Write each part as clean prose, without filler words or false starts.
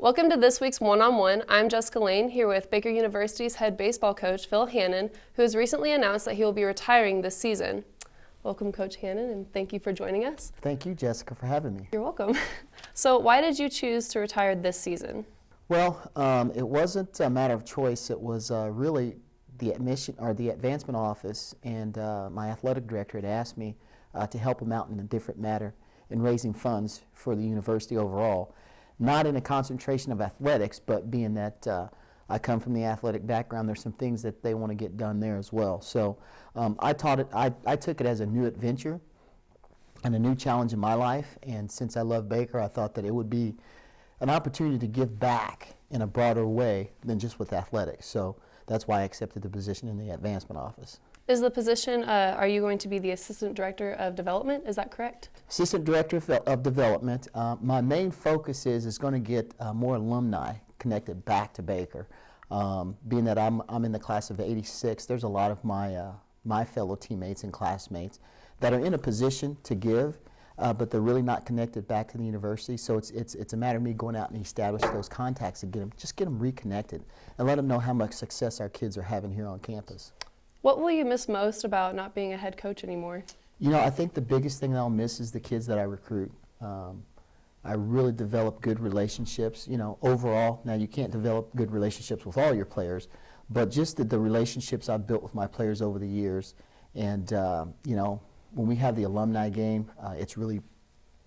Welcome to this week's One-on-One. I'm Jessica Lane, here with Baker University's head baseball coach, Phil Hannon, who has recently announced that he will be retiring this season. Welcome, Coach Hannon, and thank you for joining us. Thank you, Jessica, for having me. You're welcome. So why did you choose to retire this season? Well, it wasn't a matter of choice. It was really the advancement office and my athletic director had asked me to help them out in a different matter in raising funds for the university overall. Not in a concentration of athletics, but being that I come from the athletic background, there's some things that they want to get done there as well. So I took it as a new adventure and a new challenge in my life. And since I love Baker, I thought that it would be an opportunity to give back in a broader way than just with athletics. So that's why I accepted the position in the advancement office. Is the position, are you going to be the Assistant Director of Development? Is that correct? Assistant Director of Development. My main focus is going to get more alumni connected back to Baker. Being that I'm in the class of '86, there's a lot of my fellow teammates and classmates that are in a position to give, but they're really not connected back to the university. So it's a matter of me going out and establish those contacts and get them reconnected and let them know how much success our kids are having here on campus. What will you miss most about not being a head coach anymore? You know, I think the biggest thing that I'll miss is the kids that I recruit. I really develop good relationships, you know, overall. Now, you can't develop good relationships with all your players, but just the relationships I've built with my players over the years. And, you know, when we have the alumni game, it's really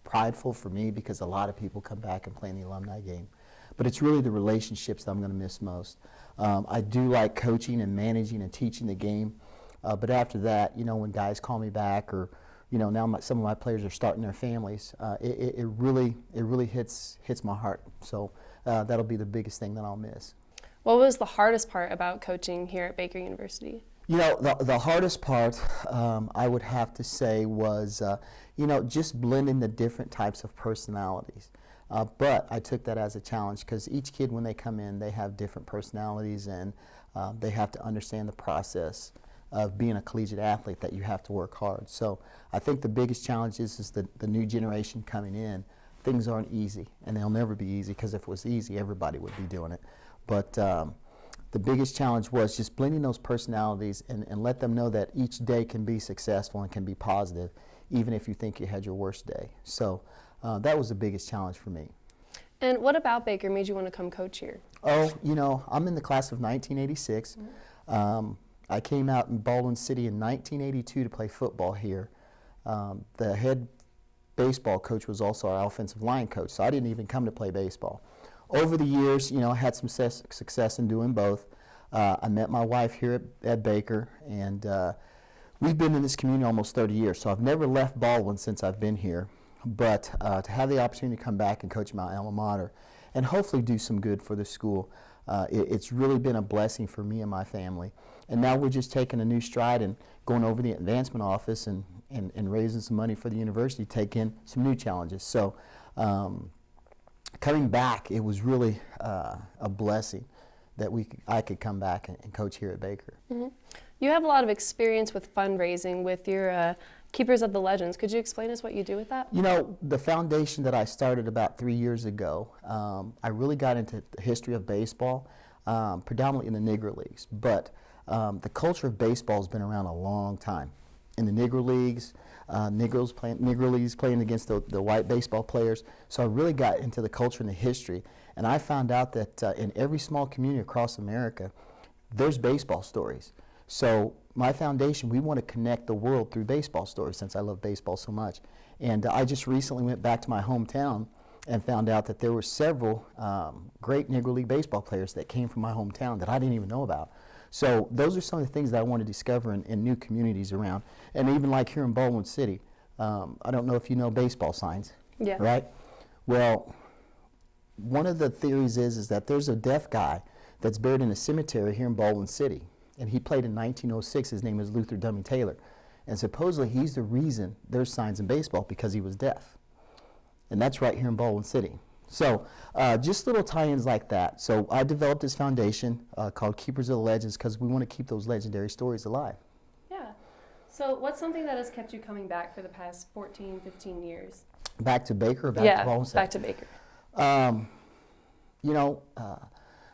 prideful for me because a lot of people come back and play in the alumni game. But it's really the relationships that I'm going to miss most. I do like coaching and managing and teaching the game, but after that, you know, when guys call me back or, you know, now some of my players are starting their families, it really hits my heart. So that'll be the biggest thing that I'll miss. What was the hardest part about coaching here at Baker University? You know, the hardest part, I would have to say, was, you know, just blending the different types of personalities. But I took that as a challenge because each kid, when they come in, they have different personalities and they have to understand the process of being a collegiate athlete, that you have to work hard. So I think the biggest challenge is the new generation coming in. Things aren't easy, and they'll never be easy because if it was easy, everybody would be doing it. But the biggest challenge was just blending those personalities and let them know that each day can be successful and can be positive, even if you think you had your worst day. So that was the biggest challenge for me. And what about Baker made you want to come coach here? Oh, you know, I'm in the class of 1986. I came out in Baldwin City in 1982 to play football here. The head baseball coach was also our offensive line coach, so I didn't even come to play baseball. Over the years, you know, I had some success in doing both. I met my wife here at Baker, and we've been in this community almost 30 years, so I've never left Baldwin since I've been here. But to have the opportunity to come back and coach my alma mater and hopefully do some good for the school, it's really been a blessing for me and my family. And now we're just taking a new stride and going over the advancement office and raising some money for the university, take in some new challenges. So coming back, it was really a blessing that I could come back and coach here at Baker. Mm-hmm. You have a lot of experience with fundraising with your Keepers of the Legends. Could you explain us what you do with that? You know, the foundation that I started about 3 years ago, I really got into the history of baseball, predominantly in the Negro Leagues. But the culture of baseball has been around a long time. In the Negro Leagues, Negro Leagues playing against the white baseball players. So I really got into the culture and the history. And I found out that in every small community across America, there's baseball stories. So my foundation, we want to connect the world through baseball stories since I love baseball so much. And I just recently went back to my hometown and found out that there were several great Negro League baseball players that came from my hometown that I didn't even know about. So those are some of the things that I want to discover in new communities around. And even like here in Baldwin City, I don't know if you know baseball signs, yeah. Right? Well, one of the theories is that there's a deaf guy that's buried in a cemetery here in Baldwin City. And he played in 1906. His name is Luther Dummy Taylor. And supposedly he's the reason there's signs in baseball because he was deaf. And that's right here in Baldwin City. So just little tie-ins like that. So I developed this foundation called Keepers of the Legends because we want to keep those legendary stories alive. Yeah. So what's something that has kept you coming back for the past 14, 15 years? Back to Baker or back to Baldwin City? Back to Baker. You know,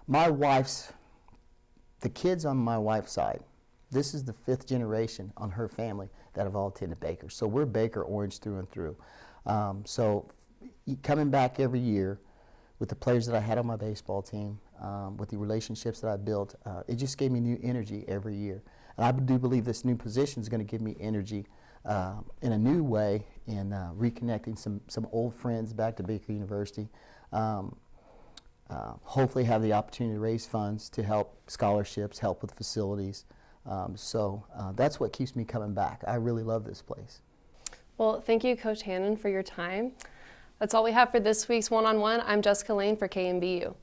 my wife's, the kids on my wife's side, this is the 5th generation on her family that have all attended Baker. So we're Baker Orange through and through. So coming back every year with the players that I had on my baseball team, with the relationships that I built, it just gave me new energy every year. And I do believe this new position is going to give me energy in a new way in reconnecting some old friends back to Baker University. Hopefully have the opportunity to raise funds to help scholarships, help with facilities. So that's what keeps me coming back. I really love this place. Well, thank you, Coach Hannon, for your time. That's all we have for this week's One-on-One. I'm Jessica Lane for KMBU.